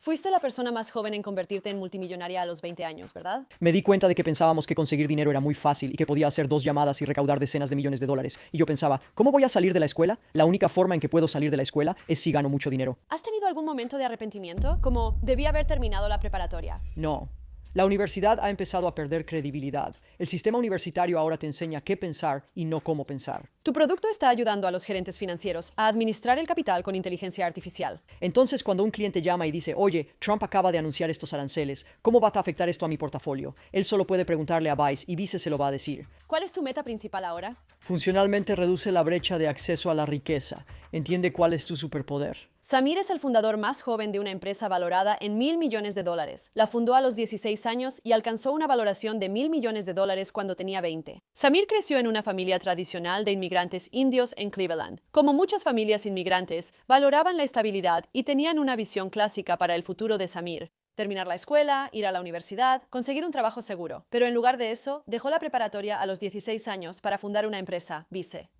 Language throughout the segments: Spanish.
Fuiste la persona más joven en convertirte en multimillonaria a los 20 años, ¿verdad? Me di cuenta de que pensábamos que conseguir dinero era muy fácil y que podía hacer 2 llamadas y recaudar decenas de millones de dólares. Y yo pensaba, ¿cómo voy a salir de la escuela? La única forma en que puedo salir de la escuela es si gano mucho dinero. ¿Has tenido algún momento de arrepentimiento? Como, debí haber terminado la preparatoria. No. La universidad ha empezado a perder credibilidad. El sistema universitario ahora te enseña qué pensar y no cómo pensar. Tu producto está ayudando a los gerentes financieros a administrar el capital con inteligencia artificial. Entonces, cuando un cliente llama y dice, oye, Trump acaba de anunciar estos aranceles, ¿cómo va a afectar esto a mi portafolio? Él solo puede preguntarle a Vice y Vice se lo va a decir. ¿Cuál es tu meta principal ahora? Funcionalmente reduce la brecha de acceso a la riqueza. Entiende cuál es tu superpoder. Samir es el fundador más joven de una empresa valorada en $1.000 millones. La fundó a los 16 años y alcanzó una valoración de $1.000 millones cuando tenía 20. Samir creció en una familia tradicional de inmigrantes indios en Cleveland. Como muchas familias inmigrantes, valoraban la estabilidad y tenían una visión clásica para el futuro de Samir. Terminar la escuela, ir a la universidad, conseguir un trabajo seguro. Pero en lugar de eso, dejó la preparatoria a los 16 años para fundar una empresa, Vice.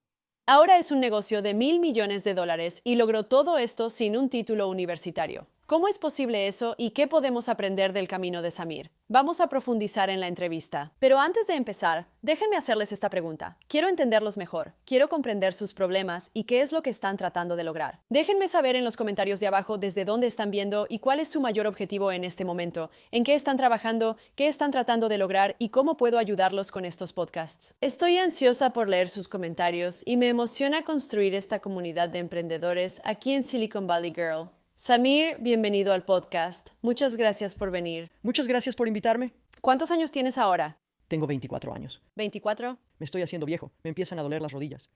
Ahora es un negocio de $1.000 millones y logró todo esto sin un título universitario. ¿Cómo es posible eso y qué podemos aprender del camino de Samir? Vamos a profundizar en la entrevista. Pero antes de empezar, déjenme hacerles esta pregunta. Quiero entenderlos mejor, quiero comprender sus problemas y qué es lo que están tratando de lograr. Déjenme saber en los comentarios de abajo desde dónde están viendo y cuál es su mayor objetivo en este momento, en qué están trabajando, qué están tratando de lograr y cómo puedo ayudarlos con estos podcasts. Estoy ansiosa por leer sus comentarios y me emociona construir esta comunidad de emprendedores aquí en Silicon Valley Girl. Samir, bienvenido al podcast. Muchas gracias por venir. Muchas gracias por invitarme. ¿Cuántos años tienes ahora? Tengo 24 años. ¿24? Me estoy haciendo viejo. Me empiezan a doler las rodillas.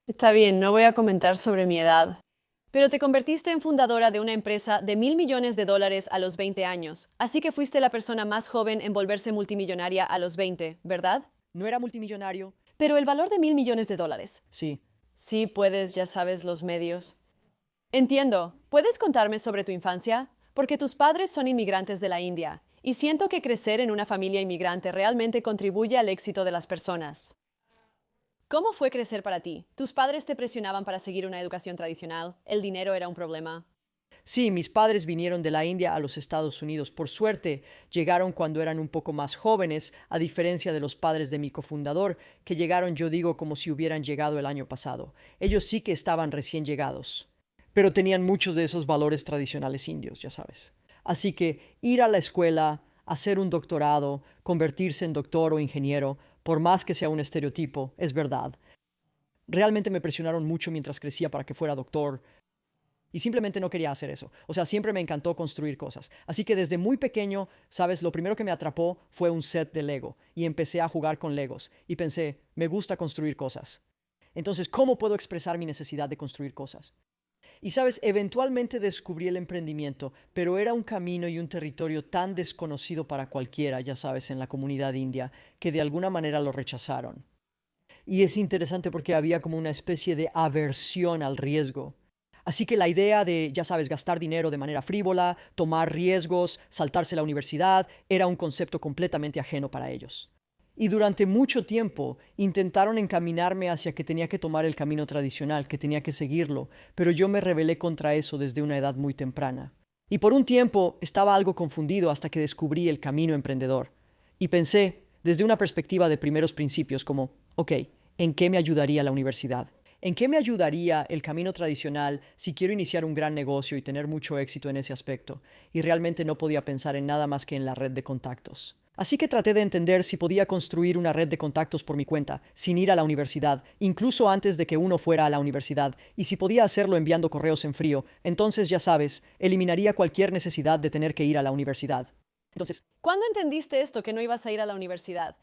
Está bien, no voy a comentar sobre mi edad. Pero te convertiste en fundadora de una empresa de $1.000 millones a los 20 años. Así que fuiste la persona más joven en volverse multimillonaria a los 20, ¿verdad? No era multimillonario. Pero el valor de $1.000 millones. Sí. Sí, puedes, ya sabes, los medios. Entiendo. ¿Puedes contarme sobre tu infancia? Porque tus padres son inmigrantes de la India, y siento que crecer en una familia inmigrante realmente contribuye al éxito de las personas. ¿Cómo fue crecer para ti? ¿Tus padres te presionaban para seguir una educación tradicional? ¿El dinero era un problema? Sí, mis padres vinieron de la India a los Estados Unidos. Por suerte, llegaron cuando eran un poco más jóvenes, a diferencia de los padres de mi cofundador, que llegaron, yo digo, como si hubieran llegado el año pasado. Ellos sí que estaban recién llegados, pero tenían muchos de esos valores tradicionales indios, ya sabes. Así que ir a la escuela, hacer un doctorado, convertirse en doctor o ingeniero, por más que sea un estereotipo, es verdad. Realmente me presionaron mucho mientras crecía para que fuera doctor, y simplemente no quería hacer eso. O sea, siempre me encantó construir cosas. Así que desde muy pequeño, sabes, lo primero que me atrapó fue un set de Lego, y empecé a jugar con Legos, y pensé, me gusta construir cosas. Entonces, ¿cómo puedo expresar mi necesidad de construir cosas? Y sabes, eventualmente descubrí el emprendimiento, pero era un camino y un territorio tan desconocido para cualquiera, ya sabes, en la comunidad india, que de alguna manera lo rechazaron. Y es interesante porque había como una especie de aversión al riesgo. Así que la idea de, ya sabes, gastar dinero de manera frívola, tomar riesgos, saltarse la universidad, era un concepto completamente ajeno para ellos. Y durante mucho tiempo intentaron encaminarme hacia que tenía que tomar el camino tradicional, que tenía que seguirlo, pero yo me rebelé contra eso desde una edad muy temprana. Y por un tiempo estaba algo confundido hasta que descubrí el camino emprendedor. Y pensé, desde una perspectiva de primeros principios, como, ok, ¿en qué me ayudaría la universidad? ¿En qué me ayudaría el camino tradicional si quiero iniciar un gran negocio y tener mucho éxito en ese aspecto? Y realmente no podía pensar en nada más que en la red de contactos. Así que traté de entender si podía construir una red de contactos por mi cuenta, sin ir a la universidad, incluso antes de que uno fuera a la universidad, y si podía hacerlo enviando correos en frío, entonces ya sabes, eliminaría cualquier necesidad de tener que ir a la universidad. Entonces, ¿Cuándo entendiste esto, que no ibas a ir a la universidad?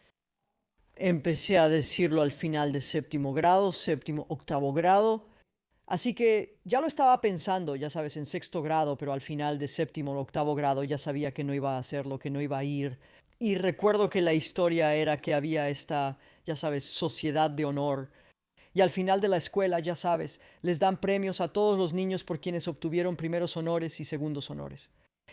empecé a decirlo al final de séptimo grado, octavo grado. Así que ya lo estaba pensando, ya sabes, en sexto grado, pero al final de séptimo o octavo grado ya sabía que no iba a hacerlo, que no iba a ir. Y recuerdo que la historia era que había esta, ya sabes, sociedad de honor. Y al final de la escuela, ya sabes, les dan premios a todos los niños por quienes obtuvieron primeros honores y segundos honores.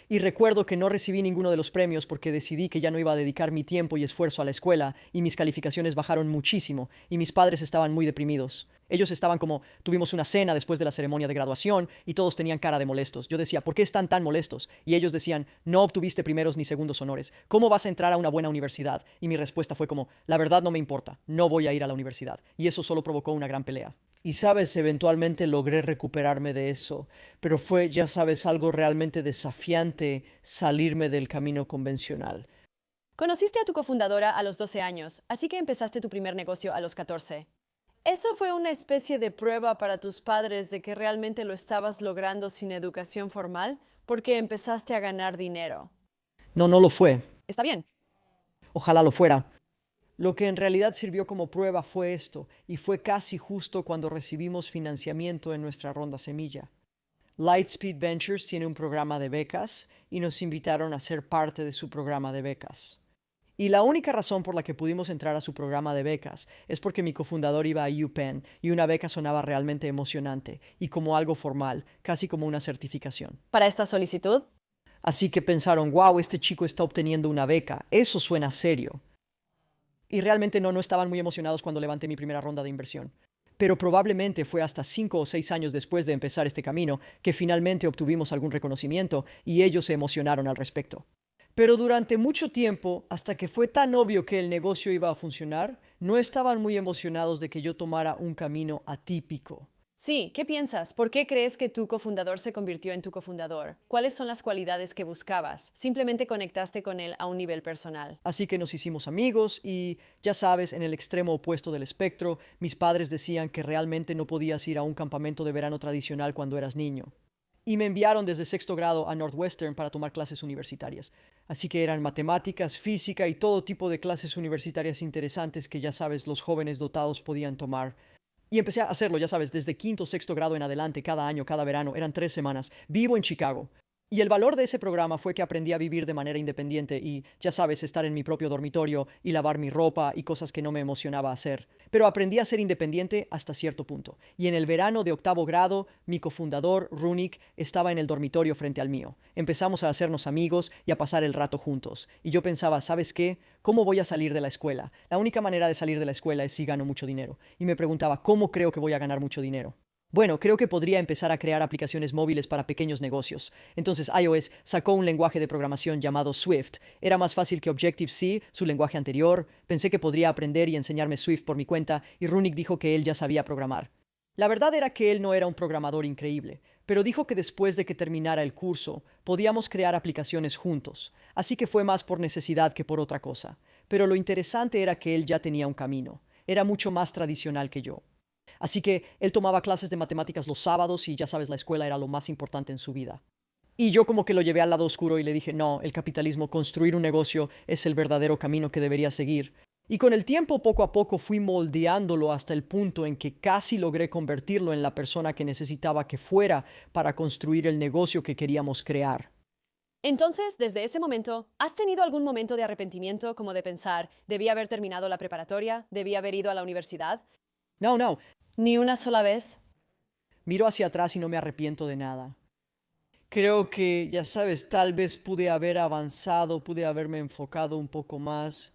Y recuerdo que no recibí ninguno de los premios porque decidí que ya no iba a dedicar mi tiempo y esfuerzo a la escuela y mis calificaciones bajaron muchísimo y mis padres estaban muy deprimidos. Ellos estaban como, tuvimos una cena después de la ceremonia de graduación y todos tenían cara de molestos. Yo decía, ¿por qué están tan molestos? Y ellos decían, no obtuviste primeros ni segundos honores. ¿Cómo vas a entrar a una buena universidad? Y mi respuesta fue como, la verdad no me importa, no voy a ir a la universidad. Y eso solo provocó una gran pelea. Y sabes, eventualmente logré recuperarme de eso, pero fue, ya sabes, algo realmente desafiante salirme del camino convencional. Conociste a tu cofundadora a los 12 años, así que empezaste tu primer negocio a los 14. ¿Eso fue una especie de prueba para tus padres de que realmente lo estabas logrando sin educación formal? Porque empezaste a ganar dinero. No, no lo fue. Está bien. Ojalá lo fuera. Lo que en realidad sirvió como prueba fue esto, y fue casi justo cuando recibimos financiamiento en nuestra ronda semilla. Lightspeed Ventures tiene un programa de becas y nos invitaron a ser parte de su programa de becas. Y la única razón por la que pudimos entrar a su programa de becas es porque mi cofundador iba a UPenn y una beca sonaba realmente emocionante y como algo formal, casi como una certificación. ¿Para esta solicitud? Así que pensaron, wow, este chico está obteniendo una beca, eso suena serio. Y realmente no estaban muy emocionados cuando levanté mi primera ronda de inversión. Pero probablemente fue hasta 5 o 6 años después de empezar este camino que finalmente obtuvimos algún reconocimiento y ellos se emocionaron al respecto. Pero durante mucho tiempo, hasta que fue tan obvio que el negocio iba a funcionar, no estaban muy emocionados de que yo tomara un camino atípico. Sí, ¿qué piensas? ¿Por qué crees que tu cofundador se convirtió en tu cofundador? ¿Cuáles son las cualidades que buscabas? Simplemente conectaste con él a un nivel personal. Así que nos hicimos amigos y, ya sabes, en el extremo opuesto del espectro, mis padres decían que realmente no podías ir a un campamento de verano tradicional cuando eras niño. Y me enviaron desde sexto grado a Northwestern para tomar clases universitarias. Así que eran matemáticas, física y todo tipo de clases universitarias interesantes que, ya sabes, los jóvenes dotados podían tomar. Y empecé a hacerlo, ya sabes, desde quinto o sexto grado en adelante, cada año, cada verano, eran 3 semanas. Vivo en Chicago. Y el valor de ese programa fue que aprendí a vivir de manera independiente y, ya sabes, estar en mi propio dormitorio y lavar mi ropa y cosas que no me emocionaba hacer. Pero aprendí a ser independiente hasta cierto punto. Y en el verano de octavo grado, mi cofundador, Runik, estaba en el dormitorio frente al mío. Empezamos a hacernos amigos y a pasar el rato juntos. Y yo pensaba, ¿sabes qué? ¿Cómo voy a salir de la escuela? La única manera de salir de la escuela es si gano mucho dinero. Y me preguntaba, ¿cómo creo que voy a ganar mucho dinero? Bueno, creo que podría empezar a crear aplicaciones móviles para pequeños negocios. Entonces iOS sacó un lenguaje de programación llamado Swift. Era más fácil que Objective-C, su lenguaje anterior. Pensé que podría aprender y enseñarme Swift por mi cuenta, y Runik dijo que él ya sabía programar. La verdad era que él no era un programador increíble, pero dijo que después de que terminara el curso, podíamos crear aplicaciones juntos. Así que fue más por necesidad que por otra cosa. Pero lo interesante era que él ya tenía un camino. Era mucho más tradicional que yo. Así que él tomaba clases de matemáticas los sábados y ya sabes, la escuela era lo más importante en su vida. Y yo como que lo llevé al lado oscuro y le dije, no, el capitalismo, construir un negocio es el verdadero camino que debería seguir. Y con el tiempo, poco a poco, fui moldeándolo hasta el punto en que casi logré convertirlo en la persona que necesitaba que fuera para construir el negocio que queríamos crear. Entonces, desde ese momento, ¿has tenido algún momento de arrepentimiento como de pensar, debí haber terminado la preparatoria, debí haber ido a la universidad? No. ¿Ni una sola vez? Miro hacia atrás y no me arrepiento de nada. Creo que, ya sabes, tal vez pude haber avanzado, pude haberme enfocado un poco más.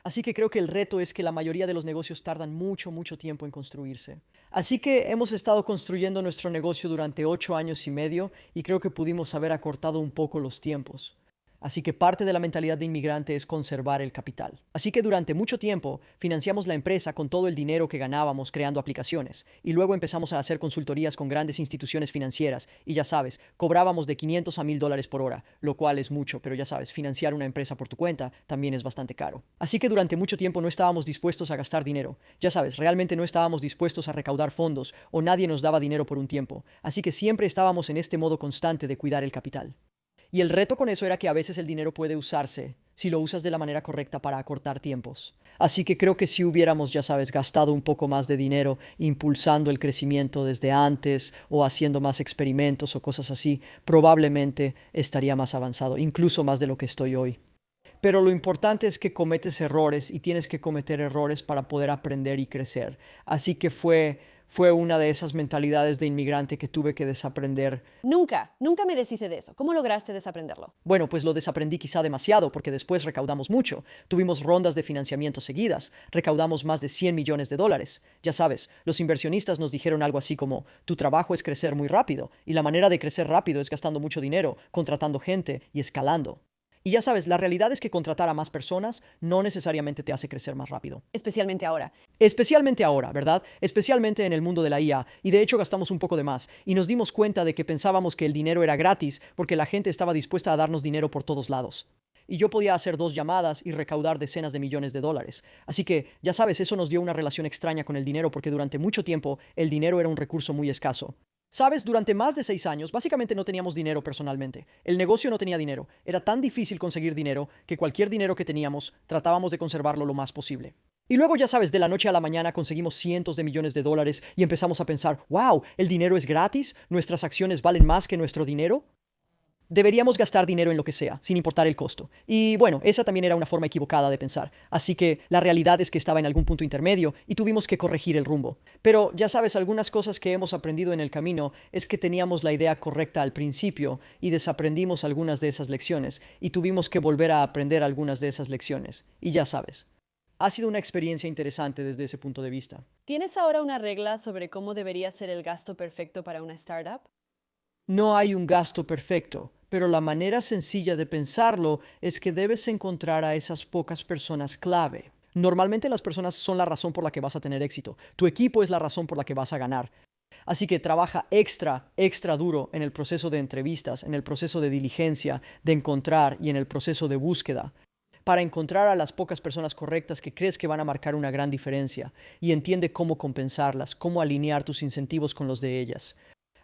Así que creo que el reto es que la mayoría de los negocios tardan mucho, mucho tiempo en construirse. Así que hemos estado construyendo nuestro negocio durante 8 años y medio y creo que pudimos haber acortado un poco los tiempos. Así que parte de la mentalidad de inmigrante es conservar el capital. Así que durante mucho tiempo financiamos la empresa con todo el dinero que ganábamos creando aplicaciones. Y luego empezamos a hacer consultorías con grandes instituciones financieras. Y ya sabes, cobrábamos de $500 a $1,000 por hora, lo cual es mucho, pero ya sabes, financiar una empresa por tu cuenta también es bastante caro. Así que durante mucho tiempo no estábamos dispuestos a gastar dinero. Ya sabes, realmente no estábamos dispuestos a recaudar fondos o nadie nos daba dinero por un tiempo. Así que siempre estábamos en este modo constante de cuidar el capital. Y el reto con eso era que a veces el dinero puede usarse si lo usas de la manera correcta para acortar tiempos. Así que creo que si hubiéramos, ya sabes, gastado un poco más de dinero impulsando el crecimiento desde antes o haciendo más experimentos o cosas así, probablemente estaría más avanzado, incluso más de lo que estoy hoy. Pero lo importante es que cometes errores y tienes que cometer errores para poder aprender y crecer. Así que fue fue una de esas mentalidades de inmigrante que tuve que desaprender. Nunca me deshice de eso. ¿Cómo lograste desaprenderlo? Bueno, pues lo desaprendí quizá demasiado porque después recaudamos mucho. Tuvimos rondas de financiamiento seguidas. Recaudamos más de 100 millones de dólares. Ya sabes, los inversionistas nos dijeron algo así como, tu trabajo es crecer muy rápido y la manera de crecer rápido es gastando mucho dinero, contratando gente y escalando. Y ya sabes, la realidad es que contratar a más personas no necesariamente te hace crecer más rápido. Especialmente ahora. Especialmente ahora, ¿verdad? Especialmente en el mundo de la IA. Y de hecho gastamos un poco de más. Y nos dimos cuenta de que pensábamos que el dinero era gratis porque la gente estaba dispuesta a darnos dinero por todos lados. Y yo podía hacer 2 llamadas y recaudar decenas de millones de dólares. Así que, ya sabes, eso nos dio una relación extraña con el dinero porque durante mucho tiempo el dinero era un recurso muy escaso. Sabes, durante más de 6 años, básicamente no teníamos dinero personalmente. El negocio no tenía dinero. Era tan difícil conseguir dinero que cualquier dinero que teníamos tratábamos de conservarlo lo más posible. Y luego, ya sabes, de la noche a la mañana conseguimos cientos de millones de dólares y empezamos a pensar, wow, ¿el dinero es gratis? ¿Nuestras acciones valen más que nuestro dinero? Deberíamos gastar dinero en lo que sea, sin importar el costo. Y bueno, esa también era una forma equivocada de pensar. Así que la realidad es que estaba en algún punto intermedio y tuvimos que corregir el rumbo. Pero ya sabes, algunas cosas que hemos aprendido en el camino es que teníamos la idea correcta al principio y desaprendimos algunas de esas lecciones y tuvimos que volver a aprender algunas de esas lecciones. Y ya sabes, ha sido una experiencia interesante desde ese punto de vista. ¿Tienes ahora una regla sobre cómo debería ser el gasto perfecto para una startup? No hay un gasto perfecto, pero la manera sencilla de pensarlo es que debes encontrar a esas pocas personas clave. Normalmente las personas son la razón por la que vas a tener éxito. Tu equipo es la razón por la que vas a ganar. Así que trabaja extra duro en el proceso de entrevistas, en el proceso de diligencia, de encontrar y en el proceso de búsqueda, para encontrar a las pocas personas correctas que crees que van a marcar una gran diferencia y entiende cómo compensarlas, cómo alinear tus incentivos con los de ellas.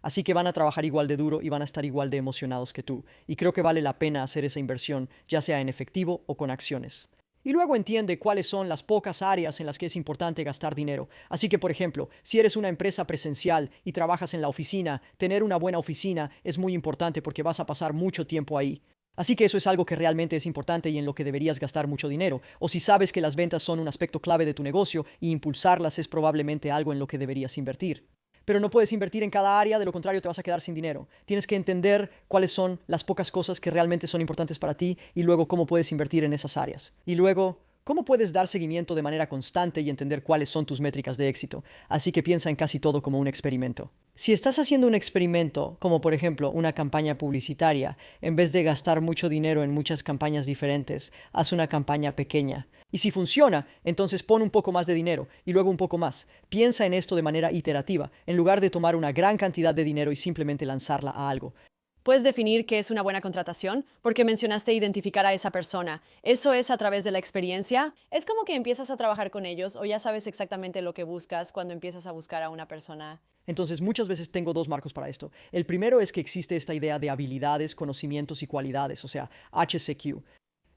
Así que van a trabajar igual de duro y van a estar igual de emocionados que tú. Y creo que vale la pena hacer esa inversión, ya sea en efectivo o con acciones. Y luego entiende cuáles son las pocas áreas en las que es importante gastar dinero. Así que, por ejemplo, si eres una empresa presencial y trabajas en la oficina, tener una buena oficina es muy importante porque vas a pasar mucho tiempo ahí. Así que eso es algo que realmente es importante y en lo que deberías gastar mucho dinero. O si sabes que las ventas son un aspecto clave de tu negocio y impulsarlas es probablemente algo en lo que deberías invertir. Pero no puedes invertir en cada área, de lo contrario te vas a quedar sin dinero. Tienes que entender cuáles son las pocas cosas que realmente son importantes para ti y luego cómo puedes invertir en esas áreas. Y luego, cómo puedes dar seguimiento de manera constante y entender cuáles son tus métricas de éxito. Así que piensa en casi todo como un experimento. Si estás haciendo un experimento, como por ejemplo una campaña publicitaria, en vez de gastar mucho dinero en muchas campañas diferentes, haz una campaña pequeña. Y si funciona, entonces pon un poco más de dinero y luego un poco más. Piensa en esto de manera iterativa, en lugar de tomar una gran cantidad de dinero y simplemente lanzarla a algo. ¿Puedes definir qué es una buena contratación? Porque mencionaste identificar a esa persona. ¿Eso es a través de la experiencia? ¿Es como que empiezas a trabajar con ellos o ya sabes exactamente lo que buscas cuando empiezas a buscar a una persona? Entonces, muchas veces tengo 2 marcos para esto. El primero es que existe esta idea de habilidades, conocimientos y cualidades, o sea, HCQ.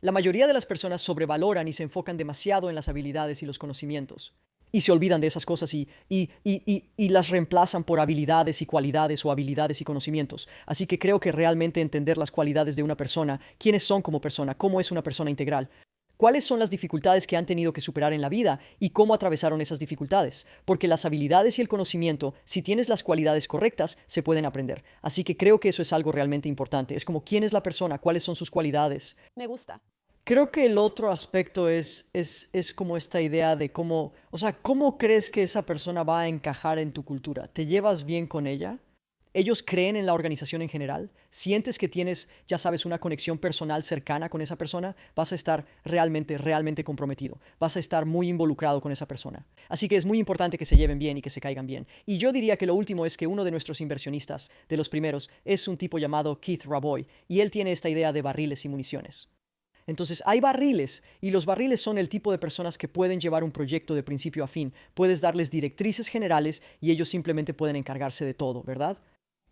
La mayoría de las personas sobrevaloran y se enfocan demasiado en las habilidades y los conocimientos. Y se olvidan de esas cosas y las reemplazan por habilidades y cualidades o habilidades y conocimientos. Así que creo que realmente entender las cualidades de una persona, quiénes son como persona, cómo es una persona integral, cuáles son las dificultades que han tenido que superar en la vida y cómo atravesaron esas dificultades. Porque las habilidades y el conocimiento, si tienes las cualidades correctas, se pueden aprender. Así que creo que eso es algo realmente importante. Es como quién es la persona, cuáles son sus cualidades. Me gusta. Creo que el otro aspecto es como esta idea de cómo, o sea, ¿cómo crees que esa persona va a encajar en tu cultura? ¿Te llevas bien con ella? ¿Ellos creen en la organización en general? ¿Sientes que tienes, ya sabes, una conexión personal cercana con esa persona? Vas a estar realmente comprometido. Vas a estar muy involucrado con esa persona. Así que es muy importante que se lleven bien y que se caigan bien. Y yo diría que lo último es que uno de nuestros inversionistas, de los primeros, es un tipo llamado Keith Rabois, y él tiene esta idea de barriles y municiones. Entonces hay barriles y los barriles son el tipo de personas que pueden llevar un proyecto de principio a fin. Puedes darles directrices generales y ellos simplemente pueden encargarse de todo, ¿verdad?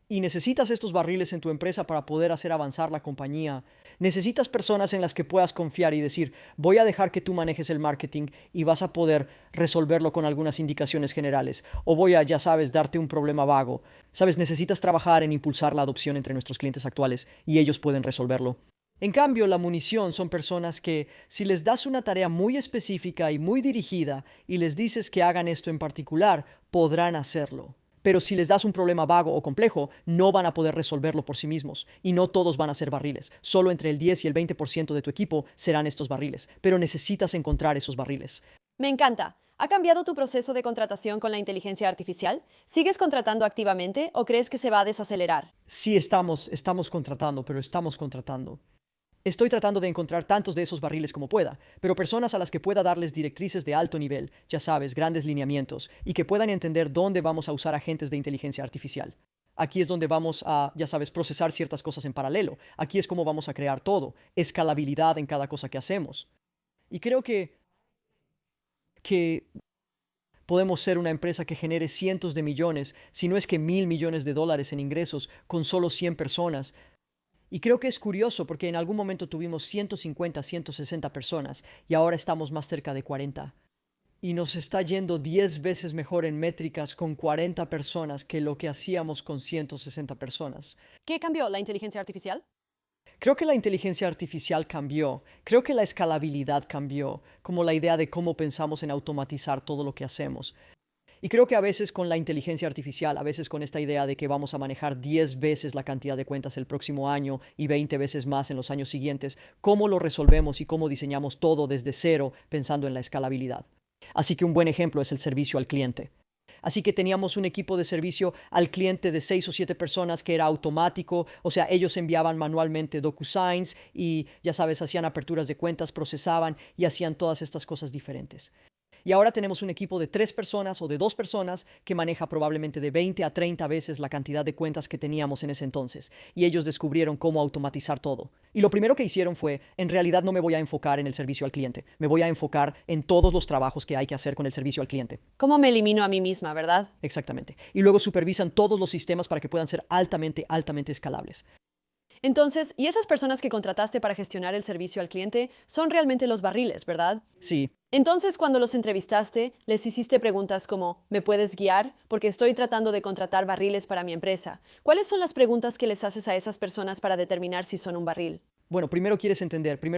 Y necesitas estos barriles en tu empresa para poder hacer avanzar la compañía. Necesitas personas en las que puedas confiar y decir, voy a dejar que tú manejes el marketing y vas a poder resolverlo con algunas indicaciones generales. O voy a, ya sabes, darte un problema vago. Sabes, necesitas trabajar en impulsar la adopción entre nuestros clientes actuales y ellos pueden resolverlo. En cambio, la munición son personas que, si les das una tarea muy específica y muy dirigida y les dices que hagan esto en particular, podrán hacerlo. Pero si les das un problema vago o complejo, no van a poder resolverlo por sí mismos. Y no todos van a ser barriles. Solo entre el 10 y el 20% de tu equipo serán estos barriles. Pero necesitas encontrar esos barriles. Me encanta. ¿Ha cambiado tu proceso de contratación con la inteligencia artificial? ¿Sigues contratando activamente o crees que se va a desacelerar? Sí, estamos contratando, pero estamos contratando. Estoy tratando de encontrar tantos de esos barriles como pueda, pero personas a las que pueda darles directrices de alto nivel, ya sabes, grandes lineamientos, y que puedan entender dónde vamos a usar agentes de inteligencia artificial. Aquí es donde vamos a, ya sabes, procesar ciertas cosas en paralelo. Aquí es como vamos a crear todo, escalabilidad en cada cosa que hacemos. Y creo que podemos ser una empresa que genere cientos de millones, si no es que 1.000 millones de dólares en ingresos con solo 100 personas. Y creo que es curioso porque en algún momento tuvimos 150, 160 personas y ahora estamos más cerca de 40. Y nos está yendo 10 veces mejor en métricas con 40 personas que lo que hacíamos con 160 personas. ¿Qué cambió la inteligencia artificial? Creo que la inteligencia artificial cambió, creo que la escalabilidad cambió, como la idea de cómo pensamos en automatizar todo lo que hacemos. Y creo que a veces con la inteligencia artificial, a veces con esta idea de que vamos a manejar 10 veces la cantidad de cuentas el próximo año y 20 veces más en los años siguientes, cómo lo resolvemos y cómo diseñamos todo desde cero pensando en la escalabilidad. Así que un buen ejemplo es el servicio al cliente. Así que teníamos un equipo de servicio al cliente de 6 o 7 personas que era automático, o sea, ellos enviaban manualmente DocuSigns y, ya sabes, hacían aperturas de cuentas, procesaban y hacían todas estas cosas diferentes. Y ahora tenemos un equipo de 3 personas o de 2 personas que maneja probablemente de 20 a 30 veces la cantidad de cuentas que teníamos en ese entonces. Y ellos descubrieron cómo automatizar todo. Y lo primero que hicieron fue, en realidad no me voy a enfocar en el servicio al cliente. Me voy a enfocar en todos los trabajos que hay que hacer con el servicio al cliente. ¿Cómo me elimino a mí misma, verdad? Exactamente. Y luego supervisan todos los sistemas para que puedan ser altamente escalables. Entonces, ¿y esas personas que contrataste para gestionar el servicio al cliente son realmente los barriles, verdad? Sí. Entonces, cuando los entrevistaste, les hiciste preguntas como, ¿me puedes guiar? Porque estoy tratando de contratar barriles para mi empresa. ¿Cuáles son las preguntas que les haces a esas personas para determinar si son un barril? Bueno, primero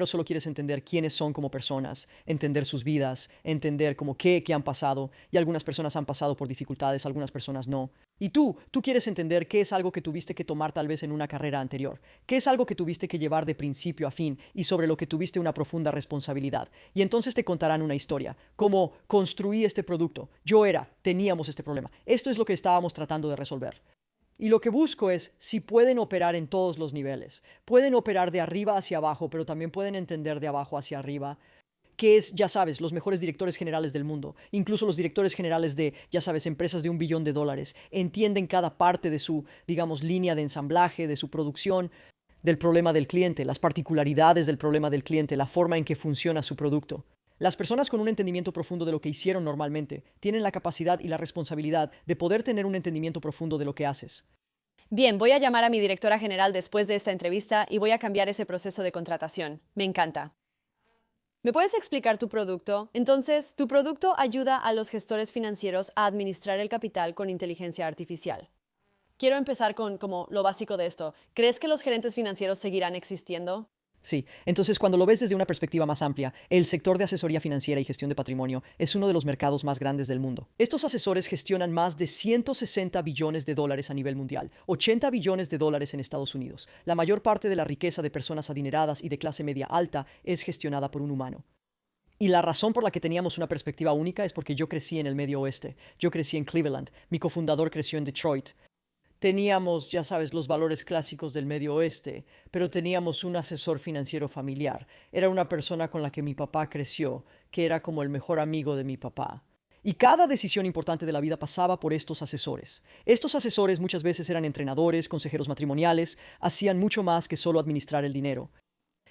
solo quieres entender quiénes son como personas, entender sus vidas, entender como qué han pasado, y algunas personas han pasado por dificultades, algunas personas no. Y tú quieres entender qué es algo que tuviste que tomar tal vez en una carrera anterior, qué es algo que tuviste que llevar de principio a fin y sobre lo que tuviste una profunda responsabilidad. Y entonces te contarán una historia, como construí este producto, teníamos este problema, esto es lo que estábamos tratando de resolver. Y lo que busco es si pueden operar en todos los niveles. Pueden operar de arriba hacia abajo, pero también pueden entender de abajo hacia arriba, que es, ya sabes, los mejores directores generales del mundo. Incluso los directores generales de, ya sabes, empresas de $1 billón. Entienden cada parte de su, digamos, línea de ensamblaje, de su producción, del problema del cliente, las particularidades del problema del cliente, la forma en que funciona su producto. Las personas con un entendimiento profundo de lo que hicieron normalmente tienen la capacidad y la responsabilidad de poder tener un entendimiento profundo de lo que haces. Bien, voy a llamar a mi directora general después de esta entrevista y voy a cambiar ese proceso de contratación. Me encanta. ¿Me puedes explicar tu producto? Entonces, tu producto ayuda a los gestores financieros a administrar el capital con inteligencia artificial. Quiero empezar con como lo básico de esto. ¿Crees que los gerentes financieros seguirán existiendo? Sí, entonces cuando lo ves desde una perspectiva más amplia, el sector de asesoría financiera y gestión de patrimonio es uno de los mercados más grandes del mundo. Estos asesores gestionan más de $160 billones a nivel mundial, $80 billones en Estados Unidos. La mayor parte de la riqueza de personas adineradas y de clase media alta es gestionada por un humano. Y la razón por la que teníamos una perspectiva única es porque yo crecí en el Medio Oeste. Yo crecí en Cleveland. Mi cofundador creció en Detroit. Teníamos, ya sabes, los valores clásicos del Medio Oeste, pero teníamos un asesor financiero familiar. Era una persona con la que mi papá creció, que era como el mejor amigo de mi papá. Y cada decisión importante de la vida pasaba por estos asesores. Estos asesores muchas veces eran entrenadores, consejeros matrimoniales, hacían mucho más que solo administrar el dinero.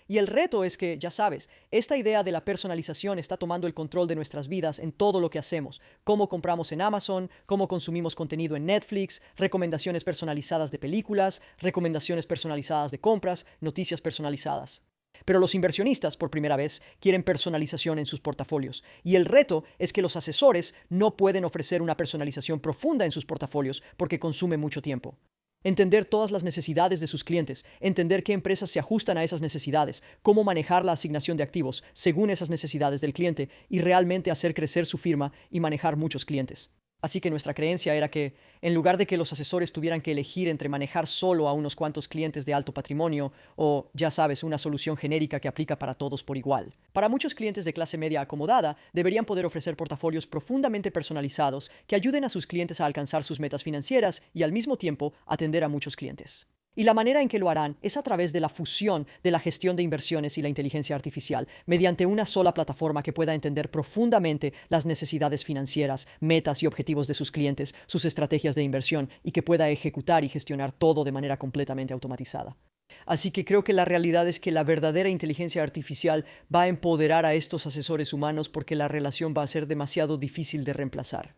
Y el reto es que, ya sabes, esta idea de la personalización está tomando el control de nuestras vidas en todo lo que hacemos. Cómo compramos en Amazon, cómo consumimos contenido en Netflix, recomendaciones personalizadas de películas, recomendaciones personalizadas de compras, noticias personalizadas. Pero los inversionistas, por primera vez, quieren personalización en sus portafolios. Y el reto es que los asesores no pueden ofrecer una personalización profunda en sus portafolios porque consume mucho tiempo. Entender todas las necesidades de sus clientes, entender qué empresas se ajustan a esas necesidades, cómo manejar la asignación de activos según esas necesidades del cliente y realmente hacer crecer su firma y manejar muchos clientes. Así que nuestra creencia era que, en lugar de que los asesores tuvieran que elegir entre manejar solo a unos cuantos clientes de alto patrimonio o, ya sabes, una solución genérica que aplica para todos por igual, para muchos clientes de clase media acomodada deberían poder ofrecer portafolios profundamente personalizados que ayuden a sus clientes a alcanzar sus metas financieras y al mismo tiempo atender a muchos clientes. Y la manera en que lo harán es a través de la fusión de la gestión de inversiones y la inteligencia artificial, mediante una sola plataforma que pueda entender profundamente las necesidades financieras, metas y objetivos de sus clientes, sus estrategias de inversión y que pueda ejecutar y gestionar todo de manera completamente automatizada. Así que creo que la realidad es que la verdadera inteligencia artificial va a empoderar a estos asesores humanos porque la relación va a ser demasiado difícil de reemplazar.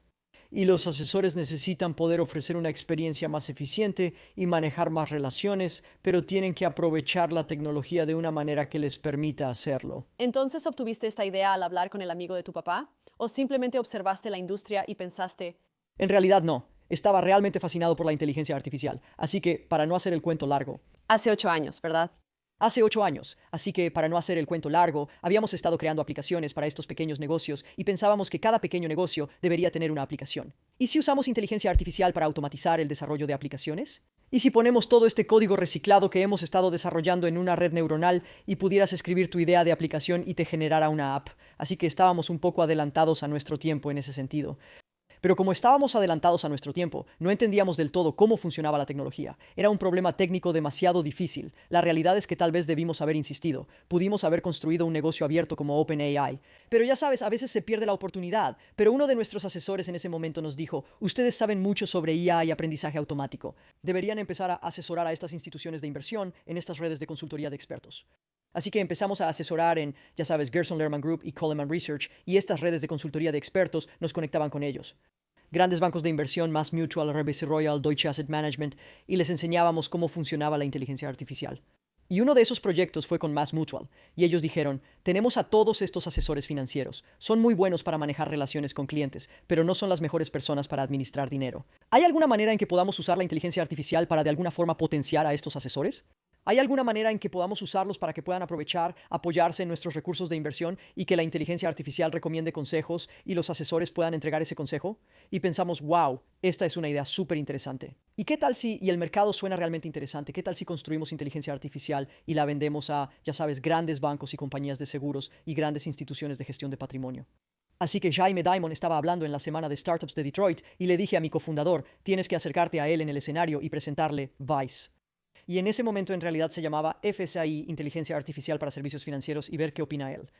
Y los asesores necesitan poder ofrecer una experiencia más eficiente y manejar más relaciones, pero tienen que aprovechar la tecnología de una manera que les permita hacerlo. ¿Entonces obtuviste esta idea al hablar con el amigo de tu papá? ¿O simplemente observaste la industria y pensaste, En realidad no. Estaba realmente fascinado por la inteligencia artificial. Así que, para no hacer el cuento largo, hace 8 años, ¿verdad? hace 8 años, así que para no hacer el cuento largo, habíamos estado creando aplicaciones para estos pequeños negocios y pensábamos que cada pequeño negocio debería tener una aplicación. ¿Y si usamos inteligencia artificial para automatizar el desarrollo de aplicaciones? ¿Y si ponemos todo este código reciclado que hemos estado desarrollando en una red neuronal y pudieras escribir tu idea de aplicación y te generara una app? Así que estábamos un poco adelantados a nuestro tiempo en ese sentido. Pero como estábamos adelantados a nuestro tiempo, no entendíamos del todo cómo funcionaba la tecnología. Era un problema técnico demasiado difícil. La realidad es que tal vez debimos haber insistido. Pudimos haber construido un negocio abierto como OpenAI. Pero ya sabes, a veces se pierde la oportunidad. Pero uno de nuestros asesores en ese momento nos dijo, ustedes saben mucho sobre IA y aprendizaje automático. Deberían empezar a asesorar a estas instituciones de inversión en estas redes de consultoría de expertos. Así que empezamos a asesorar en, ya sabes, Gerson Lehrman Group y Coleman Research, y estas redes de consultoría de expertos nos conectaban con ellos. Grandes bancos de inversión, Mass Mutual, RBC Royal, Deutsche Asset Management, y les enseñábamos cómo funcionaba la inteligencia artificial. Y uno de esos proyectos fue con Mass Mutual, y ellos dijeron, tenemos a todos estos asesores financieros, son muy buenos para manejar relaciones con clientes, pero no son las mejores personas para administrar dinero. ¿Hay alguna manera en que podamos usar la inteligencia artificial para de alguna forma potenciar a estos asesores? ¿Hay alguna manera en que podamos usarlos para que puedan aprovechar, apoyarse en nuestros recursos de inversión y que la inteligencia artificial recomiende consejos y los asesores puedan entregar ese consejo? Y pensamos, wow, esta es una idea súper interesante. ¿Y qué tal si, y el mercado suena realmente interesante, qué tal si construimos inteligencia artificial y la vendemos a, ya sabes, grandes bancos y compañías de seguros y grandes instituciones de gestión de patrimonio? Así que Jaime Dimon estaba hablando en la semana de Startups de Detroit y le dije a mi cofundador, tienes que acercarte a él en el escenario y presentarle Vice. Y en ese momento en realidad se llamaba FSI, Inteligencia Artificial para Servicios Financieros, y ver qué opina él.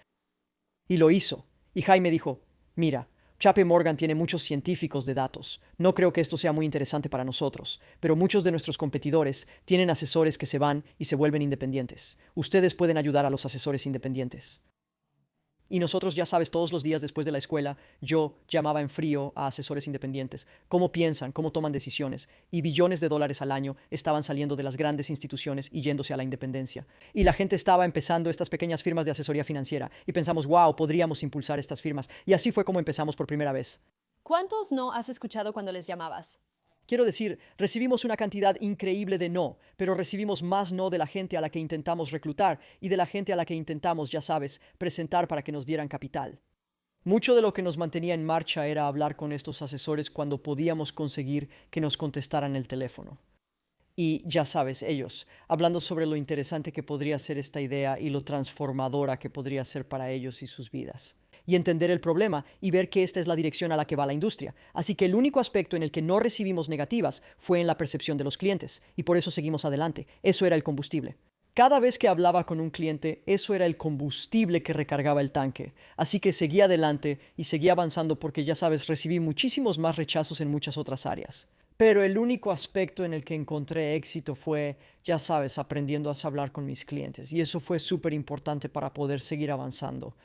Y lo hizo. Y Jaime dijo, mira, JP Morgan tiene muchos científicos de datos. No creo que esto sea muy interesante para nosotros, pero muchos de nuestros competidores tienen asesores que se van y se vuelven independientes. Ustedes pueden ayudar a los asesores independientes. Y nosotros, ya sabes, todos los días después de la escuela, yo llamaba en frío a asesores independientes. Cómo piensan, cómo toman decisiones. Y billones de dólares al año estaban saliendo de las grandes instituciones y yéndose a la independencia. Y la gente estaba empezando estas pequeñas firmas de asesoría financiera. Y pensamos, wow, podríamos impulsar estas firmas. Y así fue como empezamos por primera vez. ¿Cuántos no has escuchado cuando les llamabas? Quiero decir, recibimos una cantidad increíble de no, pero recibimos más no de la gente a la que intentamos reclutar y de la gente a la que intentamos, ya sabes, presentar para que nos dieran capital. Mucho de lo que nos mantenía en marcha era hablar con estos asesores cuando podíamos conseguir que nos contestaran el teléfono. Y ya sabes, ellos, hablando sobre lo interesante que podría ser esta idea y lo transformadora que podría ser para ellos y sus vidas. Y entender el problema y ver que esta es la dirección a la que va la industria. Así que el único aspecto en el que no recibimos negativas fue en la percepción de los clientes, y por eso seguimos adelante. Eso era el combustible. Cada vez que hablaba con un cliente, eso era el combustible que recargaba el tanque. Así que seguía adelante y seguía avanzando porque, ya sabes, recibí muchísimos más rechazos en muchas otras áreas. Pero el único aspecto en el que encontré éxito fue, ya sabes, aprendiendo a hablar con mis clientes. Y eso fue súper importante para poder seguir avanzando.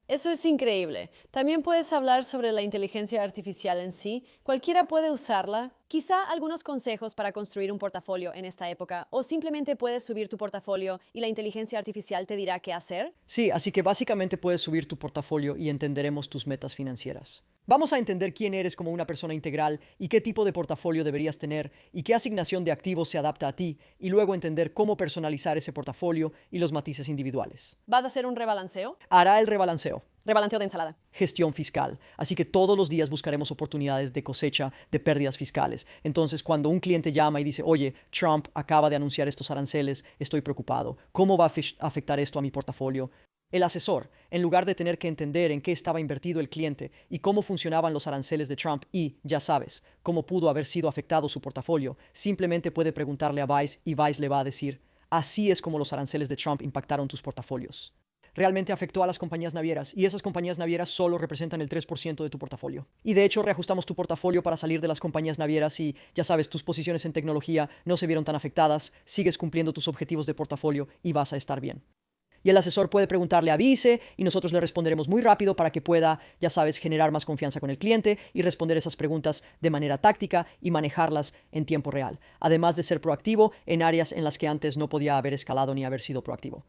Eso es increíble. También puedes hablar sobre la inteligencia artificial en sí. Cualquiera puede usarla. Quizá algunos consejos para construir un portafolio en esta época, o simplemente puedes subir tu portafolio y la inteligencia artificial te dirá qué hacer. Sí, así que básicamente puedes subir tu portafolio y entenderemos tus metas financieras. Vamos a entender quién eres como una persona integral y qué tipo de portafolio deberías tener y qué asignación de activos se adapta a ti, y luego entender cómo personalizar ese portafolio y los matices individuales. ¿Va a hacer un rebalanceo? Hará el rebalanceo. Rebalanceo de ensalada. Gestión fiscal. Así que todos los días buscaremos oportunidades de cosecha de pérdidas fiscales. Entonces, cuando un cliente llama y dice, oye, Trump acaba de anunciar estos aranceles, estoy preocupado. ¿Cómo va a afectar esto a mi portafolio? El asesor, en lugar de tener que entender en qué estaba invertido el cliente y cómo funcionaban los aranceles de Trump y, ya sabes, cómo pudo haber sido afectado su portafolio, simplemente puede preguntarle a Vice y Vice le va a decir, así es como los aranceles de Trump impactaron tus portafolios. Realmente afectó a las compañías navieras y esas compañías navieras solo representan el 3% de tu portafolio. Y de hecho reajustamos tu portafolio para salir de las compañías navieras y, ya sabes, tus posiciones en tecnología no se vieron tan afectadas, sigues cumpliendo tus objetivos de portafolio y vas a estar bien. Y el asesor puede preguntarle a Vice y nosotros le responderemos muy rápido para que pueda, ya sabes, generar más confianza con el cliente y responder esas preguntas de manera táctica y manejarlas en tiempo real, además de ser proactivo en áreas en las que antes no podía haber escalado ni haber sido proactivo.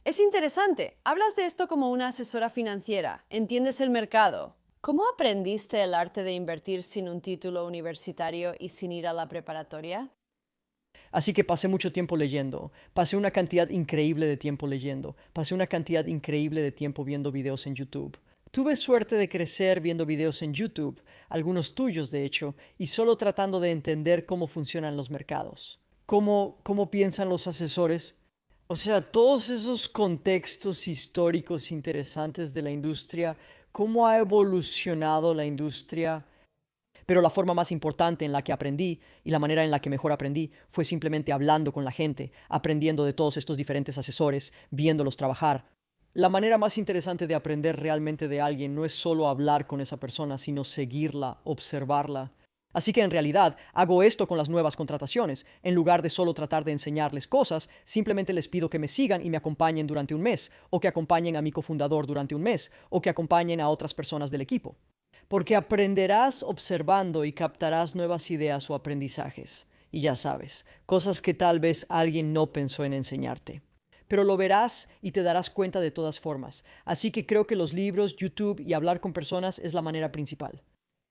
Es interesante. Hablas de esto como una asesora financiera. Entiendes el mercado. ¿Cómo aprendiste el arte de invertir sin un título universitario y sin ir a la preparatoria? Así que pasé mucho tiempo leyendo, pasé una cantidad increíble de tiempo leyendo, pasé una cantidad increíble de tiempo viendo videos en YouTube. Tuve suerte de crecer viendo videos en YouTube, algunos tuyos de hecho, y solo tratando de entender cómo funcionan los mercados. ¿Cómo piensan los asesores? O sea, todos esos contextos históricos interesantes de la industria, cómo ha evolucionado la industria. Pero la forma más importante en la que aprendí y la manera en la que mejor aprendí fue simplemente hablando con la gente, aprendiendo de todos estos diferentes asesores, viéndolos trabajar. La manera más interesante de aprender realmente de alguien no es solo hablar con esa persona, sino seguirla, observarla. Así que en realidad hago esto con las nuevas contrataciones. En lugar de solo tratar de enseñarles cosas, simplemente les pido que me sigan y me acompañen durante un mes, o que acompañen a mi cofundador durante un mes, o que acompañen a otras personas del equipo. Porque aprenderás observando y captarás nuevas ideas o aprendizajes. Y ya sabes, cosas que tal vez alguien no pensó en enseñarte. Pero lo verás y te darás cuenta de todas formas. Así que creo que los libros, YouTube y hablar con personas es la manera principal.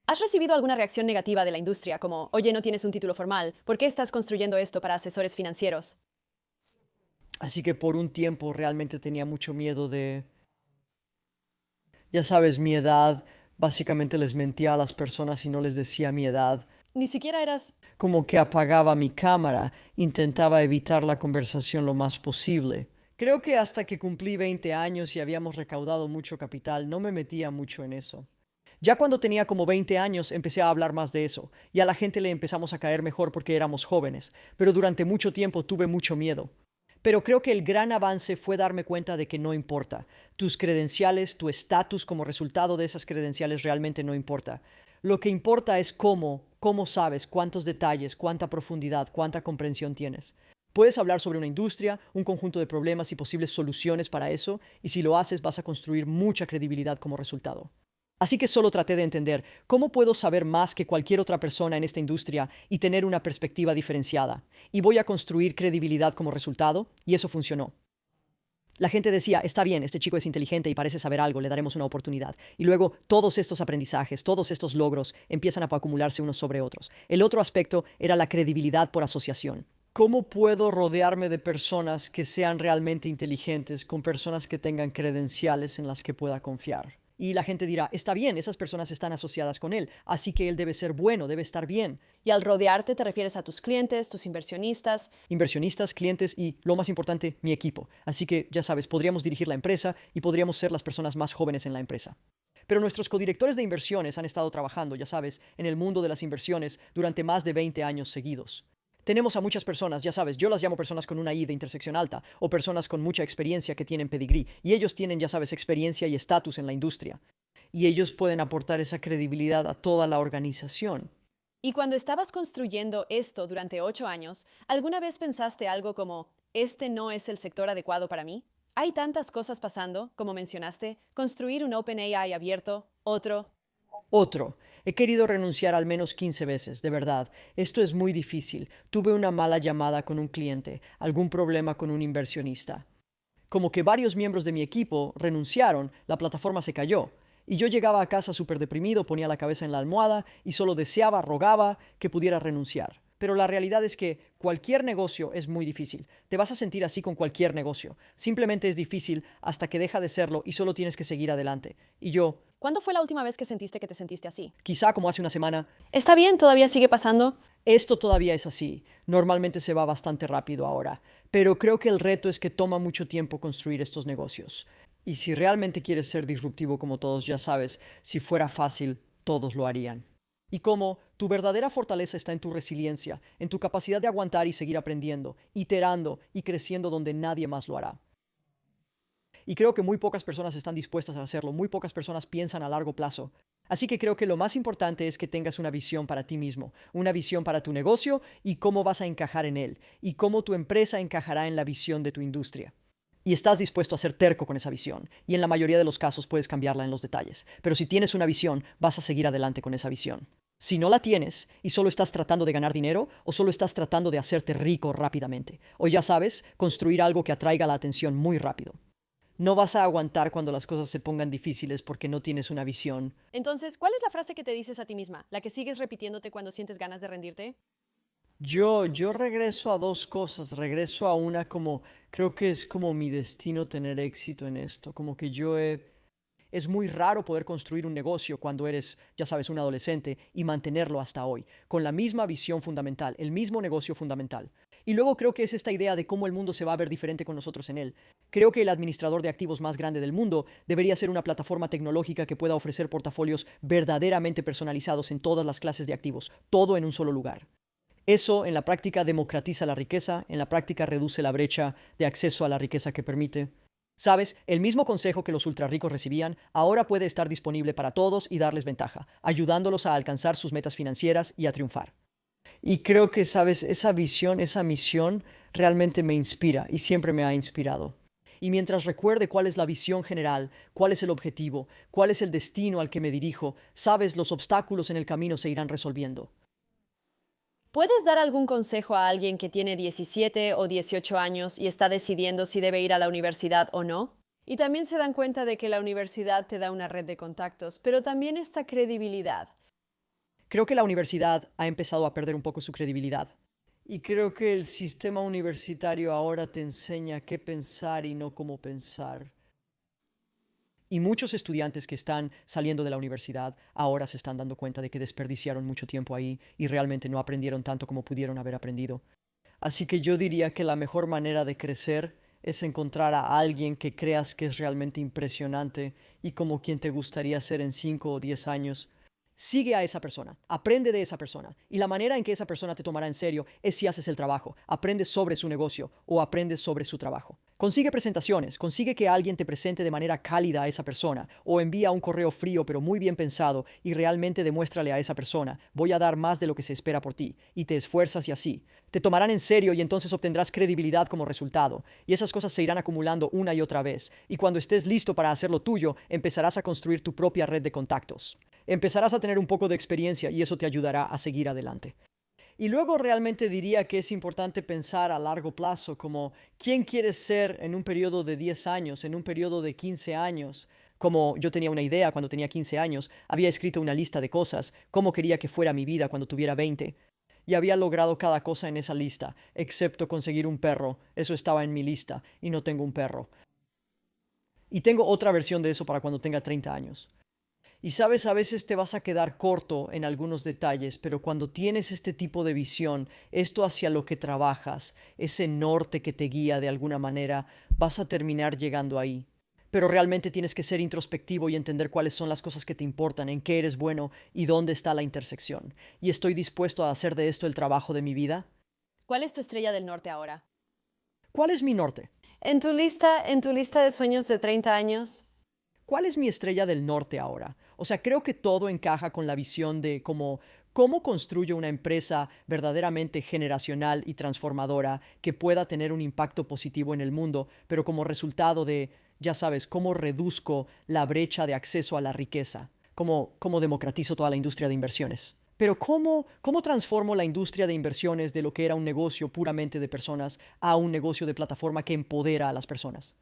¿Has recibido alguna reacción negativa de la industria como, oye, no tienes un título formal, ¿por qué estás construyendo esto para asesores financieros? Así que por un tiempo realmente tenía mucho miedo de, ya sabes, mi edad. Básicamente les mentía a las personas y no les decía mi edad. Ni siquiera eras... Como que apagaba mi cámara, intentaba evitar la conversación lo más posible. Creo que hasta que cumplí 20 años y habíamos recaudado mucho capital, no me metía mucho en eso. Ya cuando tenía como 20 años empecé a hablar más de eso, y a la gente le empezamos a caer mejor porque éramos jóvenes, pero durante mucho tiempo tuve mucho miedo. Pero creo que el gran avance fue darme cuenta de que no importa. Tus credenciales, tu estatus como resultado de esas credenciales realmente no importa. Lo que importa es cómo sabes, cuántos detalles, cuánta profundidad, cuánta comprensión tienes. Puedes hablar sobre una industria, un conjunto de problemas y posibles soluciones para eso, y si lo haces vas a construir mucha credibilidad como resultado. Así que solo traté de entender cómo puedo saber más que cualquier otra persona en esta industria y tener una perspectiva diferenciada. Y voy a construir credibilidad como resultado, y eso funcionó. La gente decía, está bien, este chico es inteligente y parece saber algo, le daremos una oportunidad. Y luego todos estos aprendizajes, todos estos logros empiezan a acumularse unos sobre otros. El otro aspecto era la credibilidad por asociación. ¿Cómo puedo rodearme de personas que sean realmente inteligentes, con personas que tengan credenciales en las que pueda confiar? Y la gente dirá, está bien, esas personas están asociadas con él, así que él debe ser bueno, debe estar bien. Y al rodearte te refieres a tus clientes, tus inversionistas. Inversionistas, clientes y, lo más importante, mi equipo. Así que, ya sabes, podríamos dirigir la empresa y podríamos ser las personas más jóvenes en la empresa. Pero nuestros codirectores de inversiones han estado trabajando, ya sabes, en el mundo de las inversiones durante más de 20 años seguidos. Tenemos a muchas personas, ya sabes, yo las llamo personas con una I de intersección alta o personas con mucha experiencia que tienen pedigrí, y ellos tienen, ya sabes, experiencia y estatus en la industria. Y ellos pueden aportar esa credibilidad a toda la organización. Y cuando estabas construyendo esto durante 8 años, ¿alguna vez pensaste algo como, este no es el sector adecuado para mí? Hay tantas cosas pasando, como mencionaste, construir un OpenAI abierto, otro. He querido renunciar al menos 15 veces, de verdad. Esto es muy difícil. Tuve una mala llamada con un cliente, algún problema con un inversionista. Como que varios miembros de mi equipo renunciaron, la plataforma se cayó. Y yo llegaba a casa súper deprimido, ponía la cabeza en la almohada y solo deseaba, rogaba que pudiera renunciar. Pero la realidad es que cualquier negocio es muy difícil. Te vas a sentir así con cualquier negocio. Simplemente es difícil hasta que deja de serlo y solo tienes que seguir adelante. Y yo, ¿Cuándo fue la última vez que sentiste que te sentiste así? quizá como hace una semana, ¿Está bien? ¿Todavía sigue pasando? esto todavía es así. Normalmente se va bastante rápido ahora. Pero creo que el reto es que toma mucho tiempo construir estos negocios. Y si realmente quieres ser disruptivo como todos, ya sabes, si fuera fácil, todos lo harían. Y como tu verdadera fortaleza está en tu resiliencia, en tu capacidad de aguantar y seguir aprendiendo, iterando y creciendo donde nadie más lo hará. Y creo que muy pocas personas están dispuestas a hacerlo, muy pocas personas piensan a largo plazo. Así que creo que lo más importante es que tengas una visión para ti mismo, una visión para tu negocio y cómo vas a encajar en él, y cómo tu empresa encajará en la visión de tu industria. Y estás dispuesto a ser terco con esa visión, y en la mayoría de los casos puedes cambiarla en los detalles. Pero si tienes una visión, vas a seguir adelante con esa visión. Si no la tienes y solo estás tratando de ganar dinero o solo estás tratando de hacerte rico rápidamente, o ya sabes, construir algo que atraiga la atención muy rápido. No vas a aguantar cuando las cosas se pongan difíciles porque no tienes una visión. Entonces, ¿cuál es la frase que te dices a ti misma? ¿La que sigues repitiéndote cuando sientes ganas de rendirte? Yo regreso a dos cosas. Regreso a una como, creo que es como mi destino tener éxito en esto. Como que es muy raro poder construir un negocio cuando eres, ya sabes, un adolescente y mantenerlo hasta hoy, con la misma visión fundamental, el mismo negocio fundamental. Y luego creo que es esta idea de cómo el mundo se va a ver diferente con nosotros en él. Creo que el administrador de activos más grande del mundo debería ser una plataforma tecnológica que pueda ofrecer portafolios verdaderamente personalizados en todas las clases de activos, todo en un solo lugar. Eso en la práctica democratiza la riqueza, en la práctica reduce la brecha de acceso a la riqueza que permite. Sabes, el mismo consejo que los ultrarricos recibían ahora puede estar disponible para todos y darles ventaja, ayudándolos a alcanzar sus metas financieras y a triunfar. Y creo que, sabes, esa visión, esa misión realmente me inspira y siempre me ha inspirado. Y mientras recuerde cuál es la visión general, cuál es el objetivo, cuál es el destino al que me dirijo, sabes, los obstáculos en el camino se irán resolviendo. ¿Puedes dar algún consejo a alguien que tiene 17 o 18 años y está decidiendo si debe ir a la universidad o no? Y también se dan cuenta de que la universidad te da una red de contactos, pero también esta credibilidad. Creo que la universidad ha empezado a perder un poco su credibilidad. Y creo que el sistema universitario ahora te enseña qué pensar y no cómo pensar. Y muchos estudiantes que están saliendo de la universidad ahora se están dando cuenta de que desperdiciaron mucho tiempo ahí y realmente no aprendieron tanto como pudieron haber aprendido. Así que yo diría que la mejor manera de crecer es encontrar a alguien que creas que es realmente impresionante y como quien te gustaría ser en 5 o 10 años. Sigue a esa persona, aprende de esa persona, y la manera en que esa persona te tomará en serio es si haces el trabajo, aprendes sobre su negocio o aprendes sobre su trabajo. Consigue presentaciones, consigue que alguien te presente de manera cálida a esa persona o envía un correo frío pero muy bien pensado y realmente demuéstrale a esa persona, voy a dar más de lo que se espera por ti, y te esfuerzas y así. Te tomarán en serio y entonces obtendrás credibilidad como resultado, y esas cosas se irán acumulando una y otra vez, y cuando estés listo para hacer lo tuyo, empezarás a construir tu propia red de contactos. Empezarás a tener un poco de experiencia y eso te ayudará a seguir adelante. Y luego realmente diría que es importante pensar a largo plazo, como quién quieres ser en un periodo de 10 años, en un periodo de 15 años. Como yo tenía una idea cuando tenía 15 años, había escrito una lista de cosas, cómo quería que fuera mi vida cuando tuviera 20. Y había logrado cada cosa en esa lista, excepto conseguir un perro. Eso estaba en mi lista y no tengo un perro. Y tengo otra versión de eso para cuando tenga 30 años. Y sabes, a veces te vas a quedar corto en algunos detalles, pero cuando tienes este tipo de visión, esto hacia lo que trabajas, ese norte que te guía de alguna manera, vas a terminar llegando ahí. Pero realmente tienes que ser introspectivo y entender cuáles son las cosas que te importan, en qué eres bueno y dónde está la intersección. ¿Y estoy dispuesto a hacer de esto el trabajo de mi vida? ¿Cuál es tu estrella del norte ahora? ¿Cuál es mi norte? En tu lista de sueños de 30 años, ¿Cuál es mi estrella del norte ahora? O sea, creo que todo encaja con la visión de cómo construyo una empresa verdaderamente generacional y transformadora que pueda tener un impacto positivo en el mundo, pero como resultado de, ya sabes, cómo reduzco la brecha de acceso a la riqueza, cómo democratizo toda la industria de inversiones. Pero ¿cómo transformo la industria de inversiones de lo que era un negocio puramente de personas a un negocio de plataforma que empodera a las personas?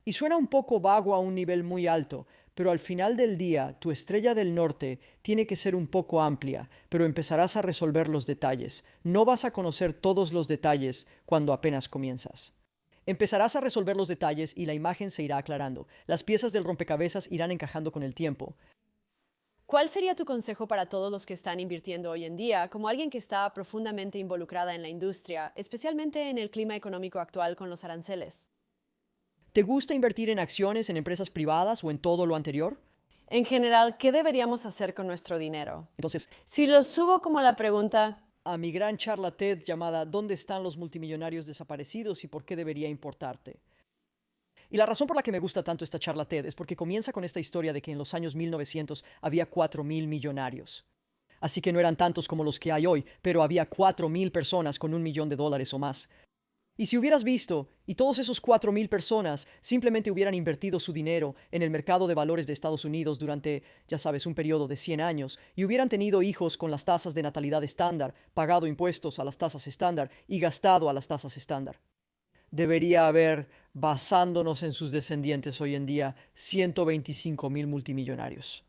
Y suena un poco vago a un nivel muy alto, pero al final del día, tu estrella del norte tiene que ser un poco amplia, pero empezarás a resolver los detalles. No vas a conocer todos los detalles cuando apenas comienzas. Empezarás a resolver los detalles y la imagen se irá aclarando. Las piezas del rompecabezas irán encajando con el tiempo. ¿Cuál sería tu consejo para todos los que están invirtiendo hoy en día, como alguien que está profundamente involucrada en la industria, especialmente en el clima económico actual con los aranceles? ¿Te gusta invertir en acciones, en empresas privadas o en todo lo anterior? En general, ¿qué deberíamos hacer con nuestro dinero? Entonces, Si lo subo como la pregunta, a mi gran charla TED llamada ¿Dónde están los multimillonarios desaparecidos y por qué debería importarte? Y la razón por la que me gusta tanto esta charla TED es porque comienza con esta historia de que en los años 1900 había 4.000 millonarios. Así que no eran tantos como los que hay hoy, pero había 4.000 personas con $1 millón o más. Y si hubieras visto, y todos esos 4.000 personas simplemente hubieran invertido su dinero en el mercado de valores de Estados Unidos durante, ya sabes, un periodo de 100 años, y hubieran tenido hijos con las tasas de natalidad estándar, pagado impuestos a las tasas estándar y gastado a las tasas estándar. Debería haber, basándonos en sus descendientes hoy en día, 125.000 multimillonarios.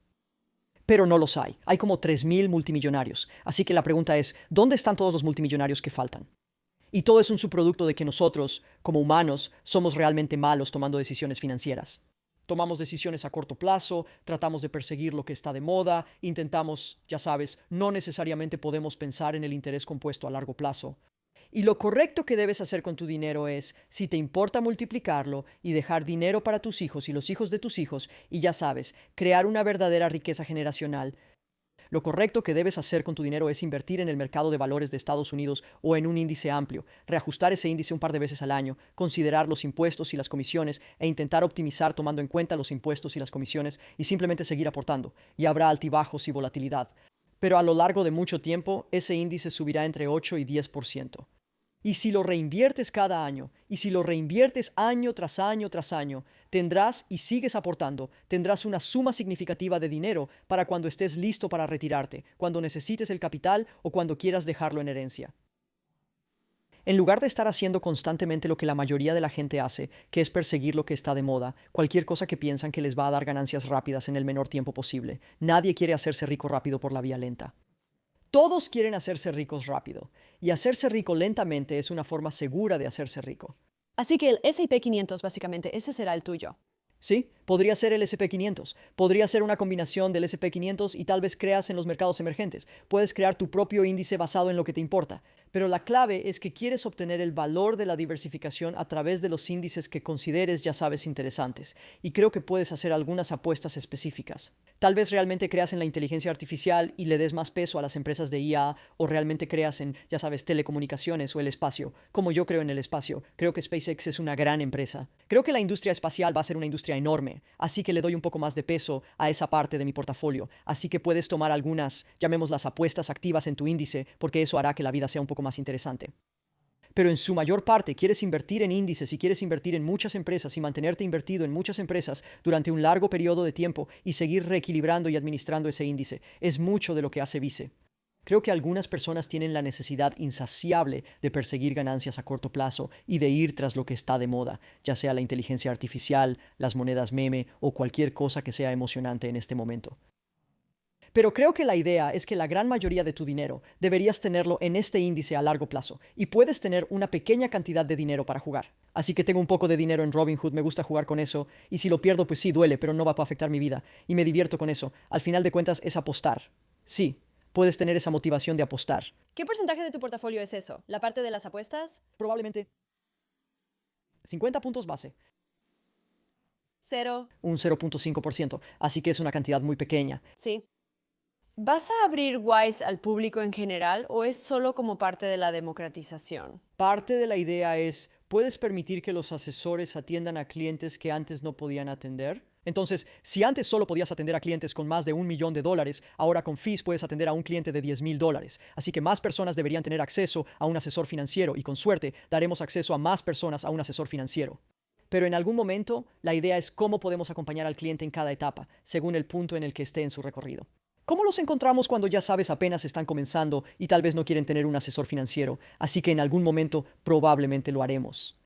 Pero no los hay. Hay como 3.000 multimillonarios. Así que la pregunta es, ¿dónde están todos los multimillonarios que faltan? Y todo es un subproducto de que nosotros, como humanos, somos realmente malos tomando decisiones financieras. Tomamos decisiones a corto plazo, tratamos de perseguir lo que está de moda, intentamos, ya sabes, no necesariamente podemos pensar en el interés compuesto a largo plazo. Y lo correcto que debes hacer con tu dinero es, si te importa multiplicarlo y dejar dinero para tus hijos y los hijos de tus hijos, y ya sabes, crear una verdadera riqueza generacional, lo correcto que debes hacer con tu dinero es invertir en el mercado de valores de Estados Unidos o en un índice amplio, reajustar ese índice un par de veces al año, considerar los impuestos y las comisiones e intentar optimizar tomando en cuenta los impuestos y las comisiones y simplemente seguir aportando. Y habrá altibajos y volatilidad. Pero a lo largo de mucho tiempo, ese índice subirá entre 8 y 10%. Y si lo reinviertes cada año, y si lo reinviertes año tras año tras año, tendrás y sigues aportando, tendrás una suma significativa de dinero para cuando estés listo para retirarte, cuando necesites el capital o cuando quieras dejarlo en herencia. En lugar de estar haciendo constantemente lo que la mayoría de la gente hace, que es perseguir lo que está de moda, cualquier cosa que piensan que les va a dar ganancias rápidas en el menor tiempo posible, nadie quiere hacerse rico rápido por la vía lenta. Todos quieren hacerse ricos rápido, y hacerse rico lentamente es una forma segura de hacerse rico. así que el S&P 500 básicamente, ese será el tuyo. Sí, podría ser el S&P 500, podría ser una combinación del S&P 500 y tal vez creas en los mercados emergentes. Puedes crear tu propio índice basado en lo que te importa. Pero la clave es que quieres obtener el valor de la diversificación a través de los índices que consideres, ya sabes, interesantes. Y creo que puedes hacer algunas apuestas específicas. Tal vez realmente creas en la inteligencia artificial y le des más peso a las empresas de IA, o realmente creas en, ya sabes, telecomunicaciones o el espacio. Como yo creo en el espacio, creo que SpaceX es una gran empresa. Creo que la industria espacial va a ser una industria enorme, así que le doy un poco más de peso a esa parte de mi portafolio. Así que puedes tomar algunas, llamémoslas apuestas activas en tu índice, porque eso hará que la vida sea un poco más interesante. Pero en su mayor parte quieres invertir en índices y quieres invertir en muchas empresas y mantenerte invertido en muchas empresas durante un largo periodo de tiempo y seguir reequilibrando y administrando ese índice. Es mucho de lo que hace Vice. Creo que algunas personas tienen la necesidad insaciable de perseguir ganancias a corto plazo y de ir tras lo que está de moda, ya sea la inteligencia artificial, las monedas meme o cualquier cosa que sea emocionante en este momento. Pero creo que la idea es que la gran mayoría de tu dinero deberías tenerlo en este índice a largo plazo y puedes tener una pequeña cantidad de dinero para jugar. Así que tengo un poco de dinero en Robinhood, me gusta jugar con eso y si lo pierdo pues sí duele, pero no va a afectar mi vida y me divierto con eso. Al final de cuentas es apostar. Sí, puedes tener esa motivación de apostar. ¿Qué porcentaje de tu portafolio es eso? ¿La parte de las apuestas? Probablemente 50 puntos base. Cero. Un 0.5%, así que es una cantidad muy pequeña. Sí. ¿Vas a abrir Wise al público en general o es solo como parte de la democratización? Parte de la idea es, ¿puedes permitir que los asesores atiendan a clientes que antes no podían atender? Entonces, si antes solo podías atender a clientes con más de $1 millón, ahora con fees puedes atender a un cliente de $10,000. Así que más personas deberían tener acceso a un asesor financiero y con suerte daremos acceso a más personas a un asesor financiero. Pero en algún momento, la idea es cómo podemos acompañar al cliente en cada etapa, según el punto en el que esté en su recorrido. ¿Cómo los encontramos cuando ya sabes apenas están comenzando y tal vez no quieren tener un asesor financiero? Así que en algún momento probablemente lo haremos.